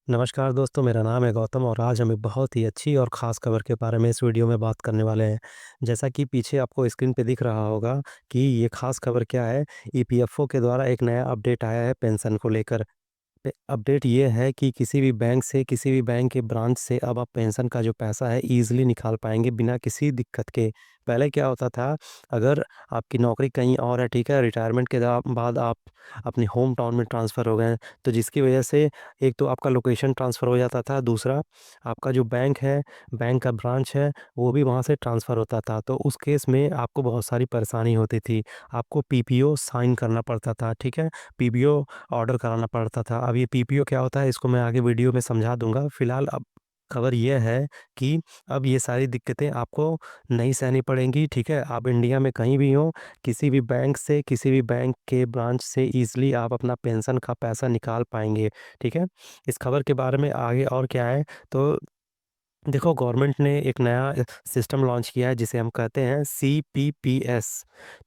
नमस्कार दोस्तों, मेरा नाम है गौतम और आज हम एक बहुत ही अच्छी और ख़ास खबर के बारे में इस वीडियो में बात करने वाले हैं। जैसा कि पीछे आपको स्क्रीन पे दिख रहा होगा कि ये ख़ास खबर क्या है, ईपीएफओ के द्वारा एक नया अपडेट आया है पेंशन को लेकर। अपडेट ये है कि किसी भी बैंक से, किसी भी बैंक के ब्रांच से अब आप पेंशन का जो पैसा है ईज़िली निकाल पाएँगे बिना किसी दिक्कत के। पहले क्या होता था, अगर आपकी नौकरी कहीं और है, ठीक है, रिटायरमेंट के बाद आप अपनी होम टाउन में ट्रांसफ़र हो गए हैं, तो जिसकी वजह से एक तो आपका लोकेशन ट्रांसफ़र हो जाता था, दूसरा आपका जो बैंक है, बैंक का ब्रांच है, वो भी वहाँ से ट्रांसफ़र होता था। तो उस केस में आपको बहुत सारी परेशानी होती थी। आपको पीपीओ साइन करना पड़ता था, ठीक है? पीपीओ ऑर्डर कराना पड़ता था। अब ये पीपीओ क्या होता है इसको मैं आगे वीडियो में समझा दूँगा। फ़िलहाल अब खबर ये है कि अब ये सारी दिक्कतें आपको नहीं सहनी पड़ेंगी, ठीक है? आप इंडिया में कहीं भी हों, किसी भी बैंक से, किसी भी बैंक के ब्रांच से ईज़िली आप अपना पेंशन का पैसा निकाल पाएँगे, ठीक है? इस खबर के बारे में आगे और क्या है, तो देखो गवर्नमेंट ने एक नया सिस्टम लॉन्च किया है जिसे हम कहते हैं सीपीपीएस,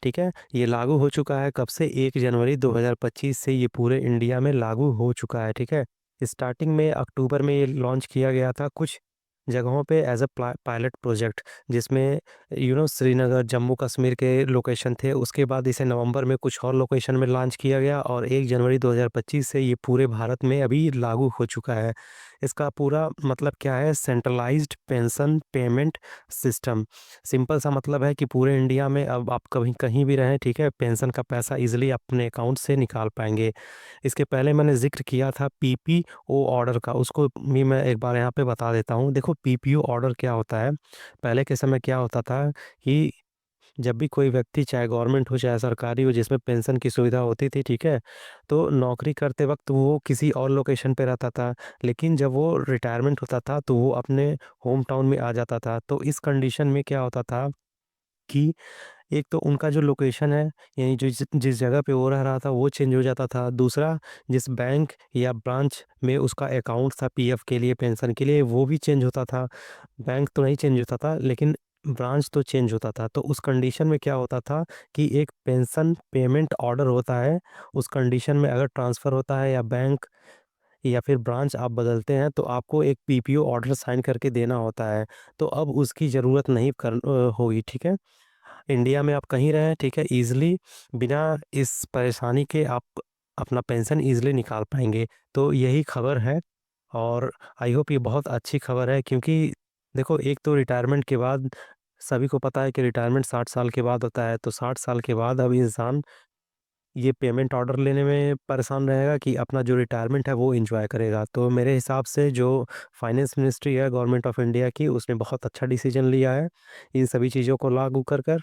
ठीक है? ये लागू हो चुका है कब से 1 जनवरी 2025 से ये पूरे इंडिया में लागू हो चुका है, ठीक है? स्टार्टिंग में अक्टूबर में ये लॉन्च किया गया था कुछ जगहों पे एज़ अ पायलट प्रोजेक्ट जिसमें श्रीनगर, जम्मू कश्मीर के लोकेशन थे। उसके बाद इसे नवंबर में कुछ और लोकेशन में लॉन्च किया गया और 1 जनवरी 2025 से ये पूरे भारत में अभी लागू हो चुका है। इसका पूरा मतलब क्या है, centralised pension payment system. Simple सा मतलब है कि पूरे इंडिया में अब आप कभी कहीं भी रहें, ठीक है, पेंशन का पैसा ईज़िली अपने अकाउंट से निकाल पाएँगे। इसके पहले मैंने ज़िक्र किया था पीपीओ ऑर्डर का, उसको भी मैं एक बार यहाँ पे बता देता हूँ। देखो पीपीओ ऑर्डर क्या होता है, पहले के समय क्या होता था कि जब भी कोई व्यक्ति चाहे गवर्नमेंट हो चाहे सरकारी हो जिसमें पेंशन की सुविधा होती थी, ठीक है? तो नौकरी करते वक़्त वो किसी और लोकेशन पे रहता था, लेकिन जब वो रिटायरमेंट होता था तो वो अपने होम टाउन में आ जाता था। तो इस कंडीशन में क्या होता था कि एक तो उनका जो लोकेशन है, यानी जो जिस जगह पे वो रह रहा था वो चेंज हो जाता था। दूसरा, जिस बैंक या ब्रांच में उसका अकाउंट था पीएफ के लिए, पेंशन के लिए, वो भी चेंज होता था। बैंक तो नहीं चेंज होता था लेकिन ब्रांच तो चेंज होता था। तो उस कंडीशन में क्या होता था कि एक पेंशन पेमेंट ऑर्डर होता है, उस कंडीशन में अगर ट्रांसफ़र होता है या बैंक या फिर ब्रांच आप बदलते हैं तो आपको एक पीपीओ ऑर्डर साइन करके देना होता है। तो अब उसकी ज़रूरत नहीं होगी, ठीक है? इंडिया में आप कहीं रहें, ठीक है, ईज़िली बिना इस परेशानी के आप अपना पेंशन ईज़िली निकाल पाएँगे। तो यही खबर है और आई होप ये बहुत अच्छी खबर है क्योंकि देखो एक तो रिटायरमेंट के बाद सभी को पता है कि रिटायरमेंट 60 साल के बाद होता है, तो 60 साल के बाद अब इंसान ये पेमेंट ऑर्डर लेने में परेशान रहेगा कि अपना जो रिटायरमेंट है वो एन्जॉय करेगा। तो मेरे हिसाब से जो फाइनेंस मिनिस्ट्री है गवर्नमेंट ऑफ इंडिया की, उसने बहुत अच्छा डिसीज़न लिया है, इन सभी चीज़ों को लागू कर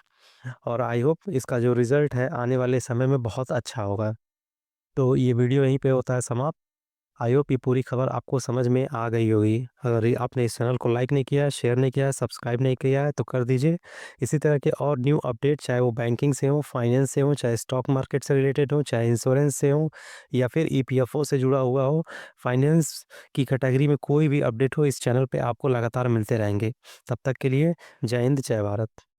और आई होप इसका जो रिज़ल्ट है आने वाले समय में बहुत अच्छा होगा। तो ये वीडियो यहीं पे होता है समाप्त। आई होप ये पूरी खबर आपको समझ में आ गई होगी। अगर ये आपने इस चैनल को लाइक नहीं किया है, शेयर नहीं किया है, सब्सक्राइब नहीं किया है तो कर दीजिए। इसी तरह के और न्यू अपडेट चाहे वो बैंकिंग से हो, फाइनेंस से हो, चाहे स्टॉक मार्केट से रिलेटेड हो, चाहे इंश्योरेंस से हो या फिर ईपीएफओ से जुड़ा हुआ हो, फाइनेंस की कैटेगरी में कोई भी अपडेट हो इस चैनल पे आपको लगातार मिलते रहेंगे। तब तक के लिए जय हिंद, जय भारत।